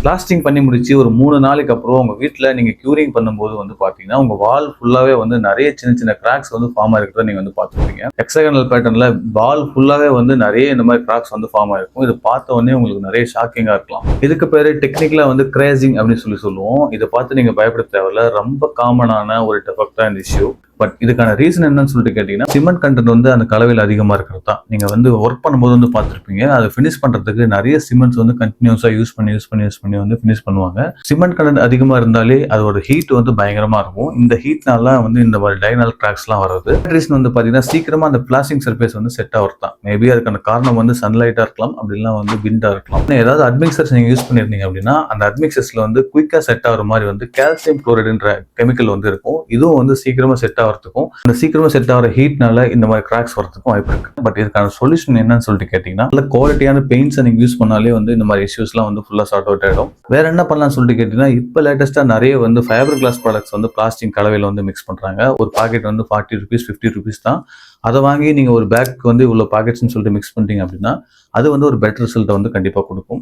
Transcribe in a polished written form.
Blasting பண்ணி முடிச்சு ஒரு 3 நாளைக்கு அப்புறம் உங்க வீட்டில் நீங்க கியூரிங் பண்ணும்போது வந்து பாத்தீங்கன்னா உங்க வால் ஃபுல்லாவே வந்து நிறைய சின்ன சின்ன கிராக்ஸ் வந்து ஃபார்ம் ஆயிருக்கிறத நீங்க வந்து பார்த்துருப்பீங்க. ஹெக்ஸாகனல் பேட்டர்ன்ல வால் ஃபுல்லாவே வந்து நிறைய இந்த மாதிரி கிராக்ஸ் வந்து ஃபார்ம் ஆயிருக்கும். இது பார்த்த உடனே உங்களுக்கு நிறைய ஷாக்கிங்கா இருக்கலாம். இதுக்கு பேரு டெக்னிக்கலா வந்து கிரேசிங் அப்படின்னு சொல்லுவோம். இதை பார்த்து நீங்க பயப்பட தேவையில்ல. ரொம்ப காமனான ஒரு டெஃபெக்ட் தான் இந்த இஷ்யூ. பட் இதுக்கான ரீசன் என்னன்னு சொல்லிட்டு கேட்டீங்கன்னா, சிமெண்ட் கண்டென்ட் வந்து அந்த கலவையில் அதிகமா இருக்கிறது தான். நீங்க வந்து ஒர்க் பண்ணும்போது வந்து பார்த்துருப்பீங்க. அதை ஃபினிஷ் பண்றதுக்கு நிறைய சிமெண்ட்ஸ் வந்து கண்டினியூஸா யூஸ் பண்ணி வந்து ஃபினிஷ் பண்ணுவாங்க. சிமெண்ட் கண்டென்ட் அதிகமா இருந்தாலே அதோட ஹீட் வந்து பயங்கரமா இருக்கும். இந்த ஹீட்னால வந்து இந்த மாதிரி டைனல் கிராக்ஸ்லாம் வருது. ரீசன் வந்து பாத்தீங்கன்னா சீக்கிரமா அந்த பிளாஸ்டிக் சர்ஃபேஸ் வந்து செட் ஆகிறது தான். மேபி அதுக்கான காரணம் வந்து சன்லைட்டா இருக்கலாம், அப்படின்னா வந்து விண்டா இருக்கலாம். ஏதாவது அட்மிக்சர்ஸ் நீங்க யூஸ் பண்ணிருந்தீங்க அப்படின்னா அந்த அட்மிக்சர்ஸ்ல வந்து குயிக்கா செட் ஆகிற மாதிரி வந்து கால்சியம் குளோரைடுன்ற கெமிக்கல் வந்து இருக்கும். இதுவும் வந்து சீக்கிரமா செட் ஆகிறதுக்கும் அந்த சீக்கிரமா செட் ஆகிற ஹீட்னால இந்த மாதிரி கிராக்ஸ் வரதுக்கும் வாய்ப்பு இருக்கு. பட் இதுக்கான சொல்யூஷன் என்னன்னு சொல்லிட்டு கேட்டீங்கன்னா, நல்ல குவாலிட்டியான பெயிண்ட்ஸை நீங்க யூஸ் பண்ணாலே வந்து இந்த மாதிரி இஷ்யூஸ்லாம் வந்து ஃபுல்லா சார்ட் அவுட் ஆயிடும். வேற என்ன பண்ணலாம்னு சொல்லிட்டு கேட்டீங்கன்னா, இப்போ லேட்டஸ்டா நிறைய வந்து ஃபைபர் கிளாஸ் ப்ராடக்ட்ஸ் வந்து பிளாஸ்டிக் கலவையில் வந்து மிக்ஸ் பண்றாங்க. ஒரு பாக்கெட் வந்து 40 rupees 50 rupees தான். அதை வாங்கி நீங்க ஒரு பேக் வந்து இவ்வளவு பாக்கெட்ஸ்னு சொல்லிட்டு மிக்ஸ் பண்ணிட்டீங்க அப்படின்னா அது வந்து ஒரு பெட்டர் ரிசல்ட்டை வந்து கண்டிப்பா கொடுக்கும்.